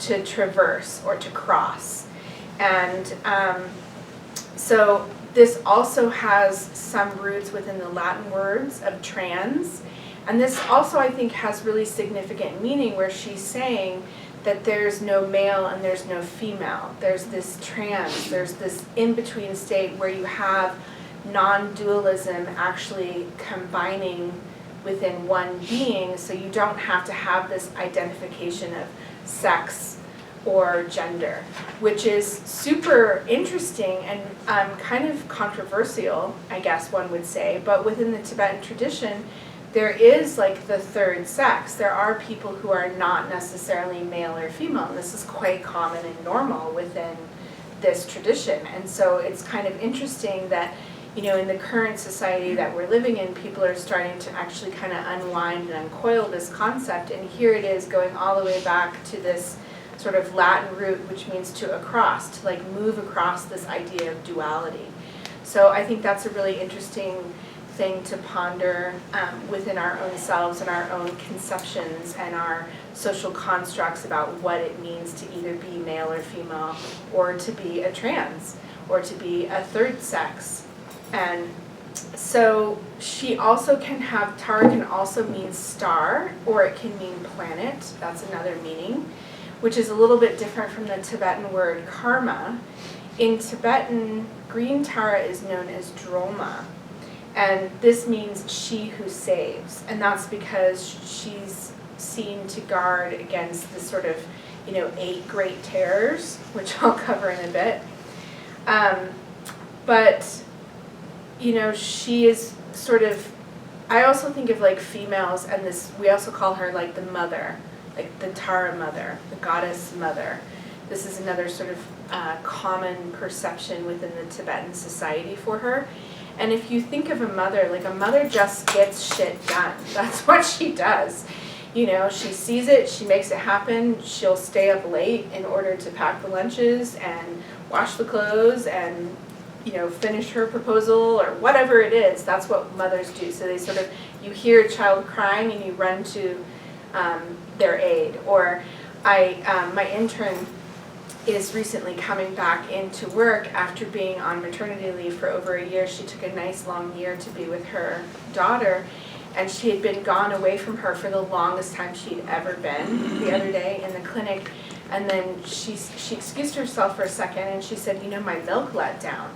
to traverse or to cross. And so this also has some roots within the Latin words of trans. And this also, I think, has really significant meaning where she's saying that there's no male and there's no female. There's this trans, there's this in-between state where you have non-dualism actually combining within one being, so you don't have to have this identification of sex or gender, which is super interesting and kind of controversial, I guess one would say. But within the Tibetan tradition, there is like the third sex. There are people who are not necessarily male or female, and this is quite common and normal within this tradition. And so it's kind of interesting that, you know, in the current society that we're living in, people are starting to actually kind of unwind and uncoil this concept. And here it is going all the way back to this sort of Latin root, which means to across, to like move across this idea of duality. So I think that's a really interesting thing to ponder within our own selves and our own conceptions and our social constructs about what it means to either be male or female, or to be a trans, or to be a third sex. And so she also can have, Tara can also mean star, or it can mean planet. That's another meaning, which is a little bit different from the Tibetan word karma. In Tibetan, green Tara is known as Droma. And this means she who saves. And that's because she's seen to guard against the sort of, you know, 8 great terrors, which I'll cover in a bit. But, you know, she is sort of, I also think of like females, and this, we also call her like the mother, like the Tara mother, the goddess mother. This is another sort of common perception within the Tibetan society for her. And if you think of a mother, like a mother just gets shit done. That's what she does. You know, she sees it, she makes it happen. She'll stay up late in order to pack the lunches and wash the clothes and, you know, finish her proposal or whatever it is. That's what mothers do. So they sort of, you hear a child crying and you run to their aid. Or my intern is recently coming back into work after being on maternity leave for over a year. She took a nice long year to be with her daughter, and she had been gone away from her for the longest time she'd ever been the other day in the clinic. And then she excused herself for a second and she said, you know, my milk let down.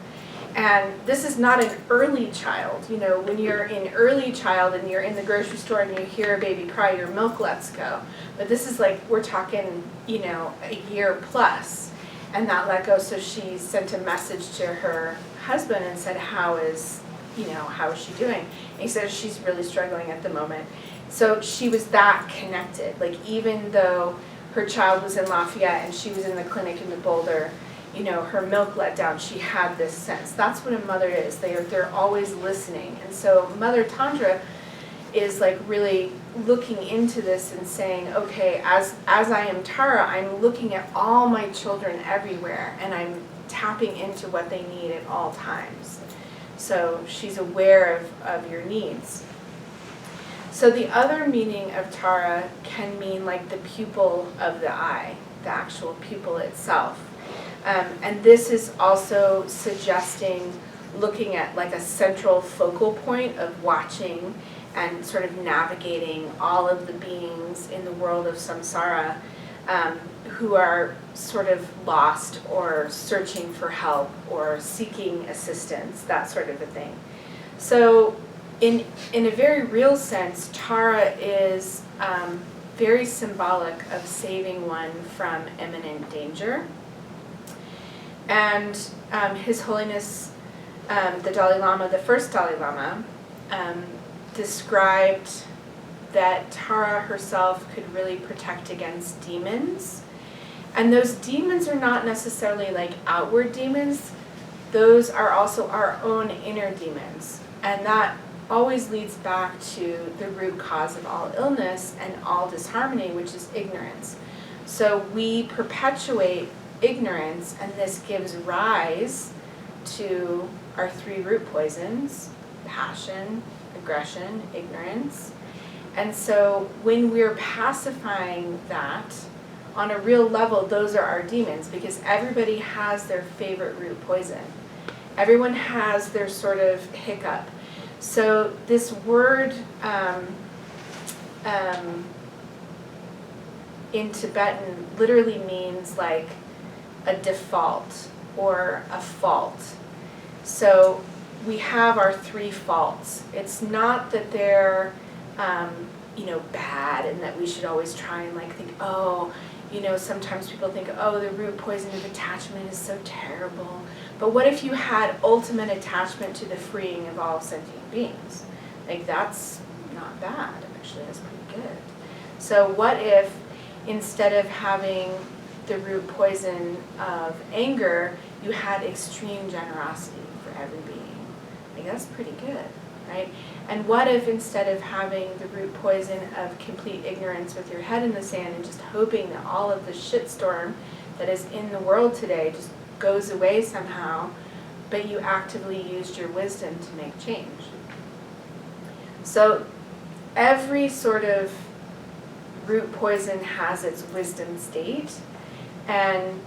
And this is not an early child. You know, when you're in early child and you're in the grocery store and you hear a baby cry, your milk lets go. But this is like, we're talking, you know, a year plus, and that let go. So she sent a message to her husband and said, how is she doing? And he said, she's really struggling at the moment. So she was that connected. Like, even though her child was in Lafayette and she was in the clinic in the Boulder, you know, her milk let down, she had this sense. That's what a mother is. They're always listening. And so Mother Tandra is like really looking into this and saying, okay, as I am Tara, I'm looking at all my children everywhere and I'm tapping into what they need at all times. So she's aware of your needs. So the other meaning of Tara can mean like the pupil of the eye, the actual pupil itself. And this is also suggesting looking at like a central focal point of watching and sort of navigating all of the beings in the world of samsara who are sort of lost or searching for help or seeking assistance, that sort of a thing. So in a very real sense, Tara is very symbolic of saving one from imminent danger. And His Holiness, the Dalai Lama, the first Dalai Lama, described that Tara herself could really protect against demons. And those demons are not necessarily like outward demons. Those are also our own inner demons. And that always leads back to the root cause of all illness and all disharmony, which is ignorance. So we perpetuate ignorance, and this gives rise to our 3 root poisons: passion, aggression, ignorance. And so when we're pacifying that on a real level, those are our demons, because everybody has their favorite root poison. Everyone has their sort of hiccup. So this word in Tibetan literally means like a default or a fault. So we have our three faults. It's not that they're bad and that we should always try and like think, oh, sometimes people think, oh, the root poison of attachment is so terrible. But what if you had ultimate attachment to the freeing of all sentient beings? Like, that's not bad, actually, that's pretty good. So what if instead of having the root poison of anger, you had extreme generosity for every being? Like, that's pretty good, right? And what if instead of having the root poison of complete ignorance with your head in the sand and just hoping that all of the shitstorm that is in the world today just goes away somehow, but you actively used your wisdom to make change? So every sort of root poison has its wisdom state. And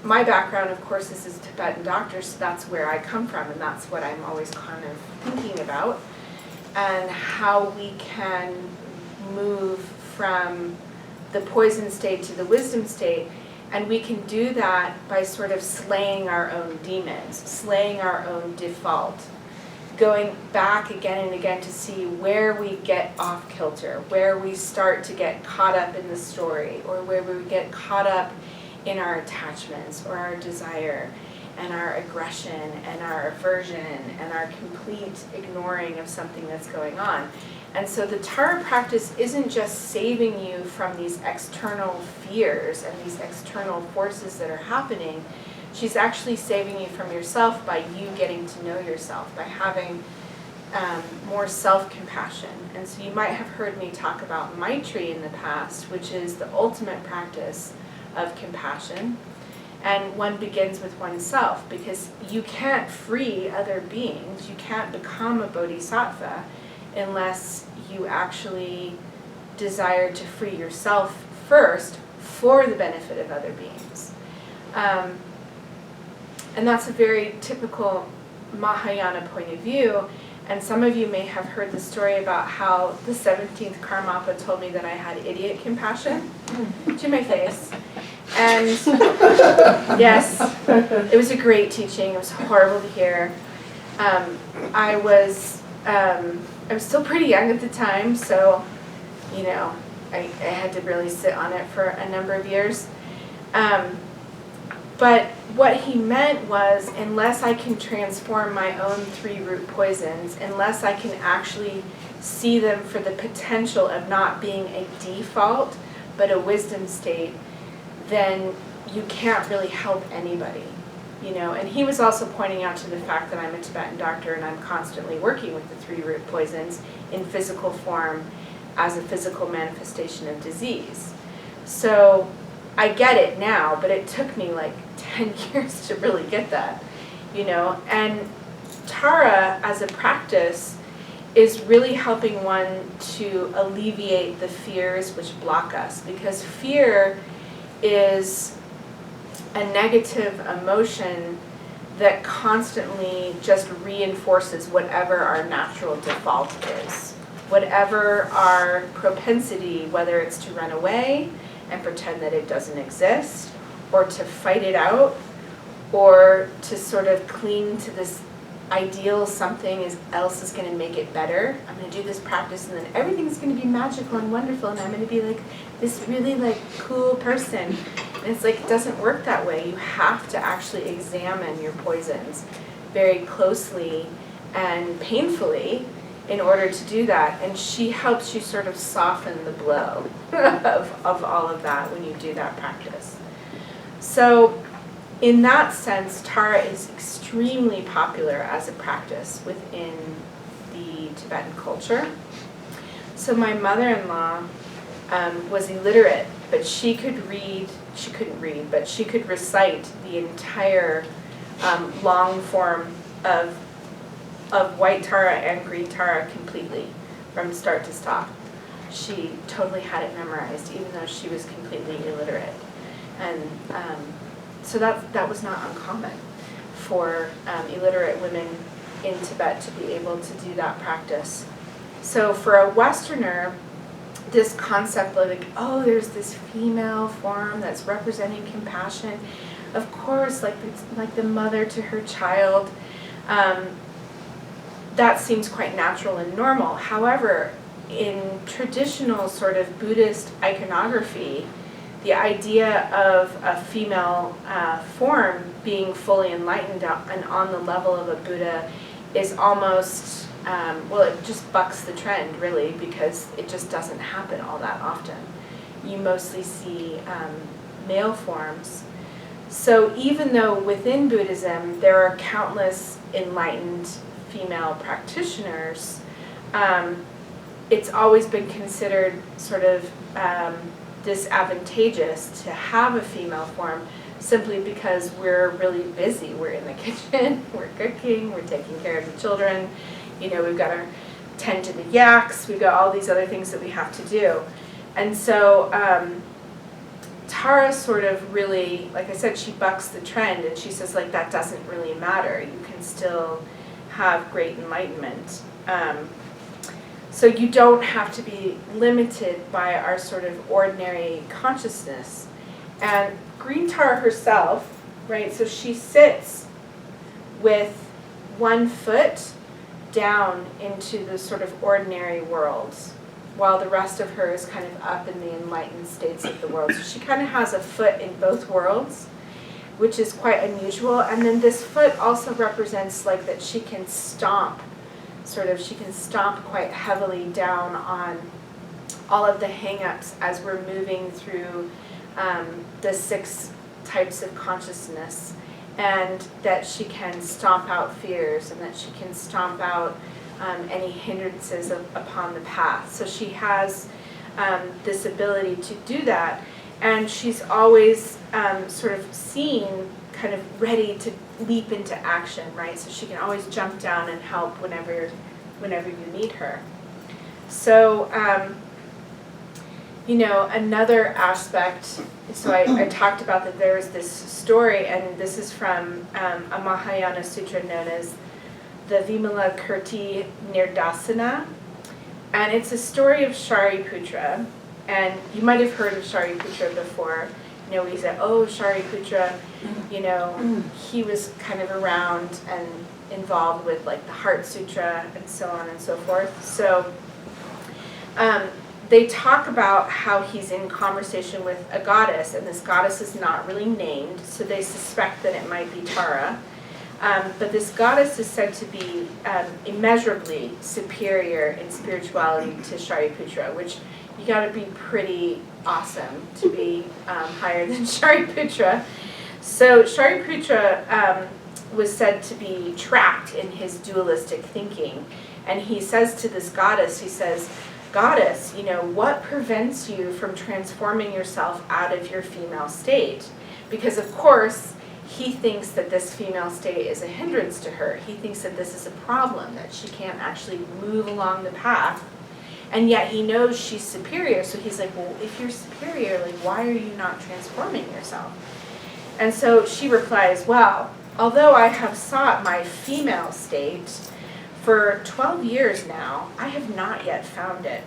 my background, of course, is as a Tibetan doctor, so that's where I come from, and that's what I'm always kind of thinking about, and how we can move from the poison state to the wisdom state. And we can do that by sort of slaying our own demons, slaying our own default, going back again and again to see where we get off kilter, where we start to get caught up in the story, or where we get caught up in our attachments or our desire and our aggression and our aversion and our complete ignoring of something that's going on. And so the Tara practice isn't just saving you from these external fears and these external forces that are happening. She's actually saving you from yourself by you getting to know yourself, by having more self-compassion. And so you might have heard me talk about Maitri in the past, which is the ultimate practice of compassion. And one begins with oneself, because you can't free other beings. You can't become a bodhisattva unless you actually desire to free yourself first for the benefit of other beings. And that's a very typical Mahayana point of view. And some of you may have heard the story about how the 17th Karmapa told me that I had idiot compassion to my face. And yes, it was a great teaching. It was horrible to hear. I was still pretty young at the time, so I had to really sit on it for a number of years. But what he meant was, unless I can transform my own three root poisons, unless I can actually see them for the potential of not being a default, but a wisdom state, then you can't really help anybody. And he was also pointing out to the fact that I'm a Tibetan doctor and I'm constantly working with the three root poisons in physical form as a physical manifestation of disease. So I get it now, but it took me like 10 years to really get that, And Tara, as a practice, is really helping one to alleviate the fears which block us, because fear is a negative emotion that constantly just reinforces whatever our natural default is. Whatever our propensity, whether it's to run away and pretend that it doesn't exist, or to fight it out, or to sort of cling to this ideal something else is going to make it better. I'm going to do this practice and then everything's going to be magical and wonderful and I'm going to be like this really like cool person. And it's like, it doesn't work that way. You have to actually examine your poisons very closely and painfully in order to do that. And she helps you sort of soften the blow of all of that when you do that practice. So in that sense, Tara is extremely popular as a practice within the Tibetan culture. So my mother-in-law was illiterate, but she couldn't read, but she could recite the entire long form of white Tara and green Tara completely from start to stop. she totally had it memorized, even though she was completely illiterate. And so that was not uncommon for illiterate women in Tibet to be able to do that practice. So for a Westerner, this concept of like, oh, there's this female form that's representing compassion, of course, like it's like the mother to her child, that seems quite natural and normal. However, in traditional sort of Buddhist iconography, the idea of a female form being fully enlightened and on the level of a Buddha is almost, well, it just bucks the trend, really, because it just doesn't happen all that often. You mostly see male forms. So even though within Buddhism there are countless enlightened female practitioners, it's always been considered sort of disadvantageous to have a female form simply because we're really busy. We're in the kitchen, we're cooking, we're taking care of the children, we've got to tend to the yaks, we've got all these other things that we have to do. And so Tara sort of really, like I said, she bucks the trend and she says, like, that doesn't really matter. You can still have great enlightenment. So you don't have to be limited by our sort of ordinary consciousness. And Green Tara herself, right, so she sits with one foot down into the sort of ordinary world, while the rest of her is kind of up in the enlightened states of the world. So she kind of has a foot in both worlds, which is quite unusual. And then this foot also represents like that she can stomp quite heavily down on all of the hang-ups as we're moving through the 6 types of consciousness, and that she can stomp out fears, and that she can stomp out any hindrances upon the path. So she has this ability to do that, and she's always sort of seen kind of ready to leap into action, right? So she can always jump down and help whenever you need her. So, another aspect, so I talked about that there was this story, and this is from a Mahayana sutra known as the Vimalakirti Nirdasana, and it's a story of Shariputra, and you might have heard of Shariputra before. We said, oh, Shariputra, he was kind of around and involved with like the Heart Sutra and so on and so forth. So they talk about how he's in conversation with a goddess, and this goddess is not really named, so they suspect that it might be Tara. But this goddess is said to be immeasurably superior in spirituality to Shariputra, which you got to be pretty awesome to be higher than Shariputra. So Shariputra was said to be trapped in his dualistic thinking, and he says to this goddess, he says, "Goddess, what prevents you from transforming yourself out of your female state?" Because of course, he thinks that this female state is a hindrance to her. He thinks that this is a problem, that she can't actually move along the path. And yet he knows she's superior, so he's like, well, if you're superior, like, why are you not transforming yourself? And so she replies, well, although I have sought my female state for 12 years now, I have not yet found it.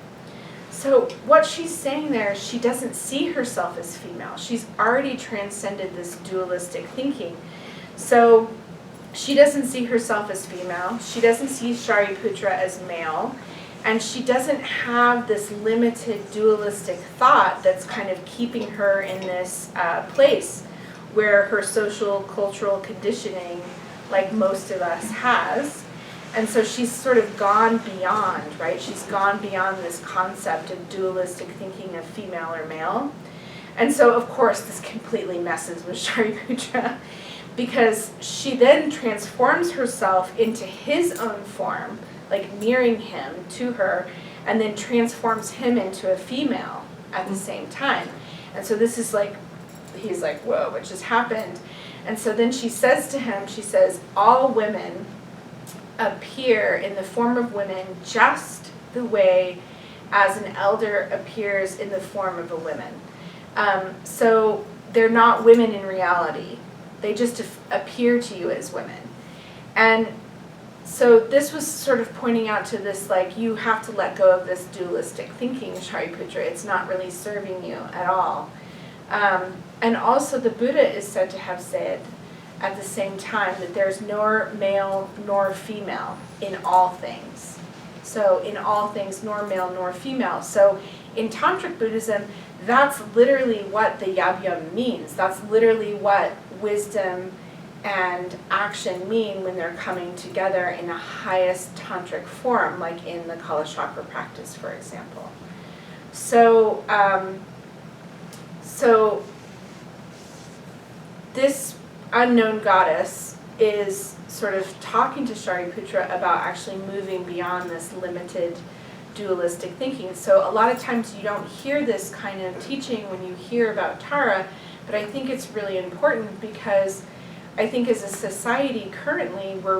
So what she's saying there is she doesn't see herself as female. She's already transcended this dualistic thinking. So she doesn't see herself as female. She doesn't see Shariputra as male. And she doesn't have this limited dualistic thought that's kind of keeping her in this place where her social, cultural conditioning, like most of us, has. And so she's sort of gone beyond, right? She's gone beyond this concept of dualistic thinking of female or male. And so, of course, this completely messes with Shariputra, because she then transforms herself into his own form, like mirroring him to her, and then transforms him into a female at the same time. And so this is like, he's like, whoa, what just happened? And so then she says to him, she says, all women appear in the form of women just the way as an elder appears in the form of a woman. So they're not women in reality. They just appear to you as women. And so this was sort of pointing out to this, like, you have to let go of this dualistic thinking, Shariputra. It's not really serving you at all. And also the Buddha is said to have said at the same time that there's nor male nor female in all things. So in all things, nor male nor female. So in Tantric Buddhism, that's literally what the Yabyum means. That's literally what wisdom and action mean when they're coming together in a highest tantric form, like in the Kalachakra practice, for example. So, so this unknown goddess is sort of talking to Shariputra about actually moving beyond this limited dualistic thinking. So a lot of times you don't hear this kind of teaching when you hear about Tara, but I think it's really important because I think as a society currently we're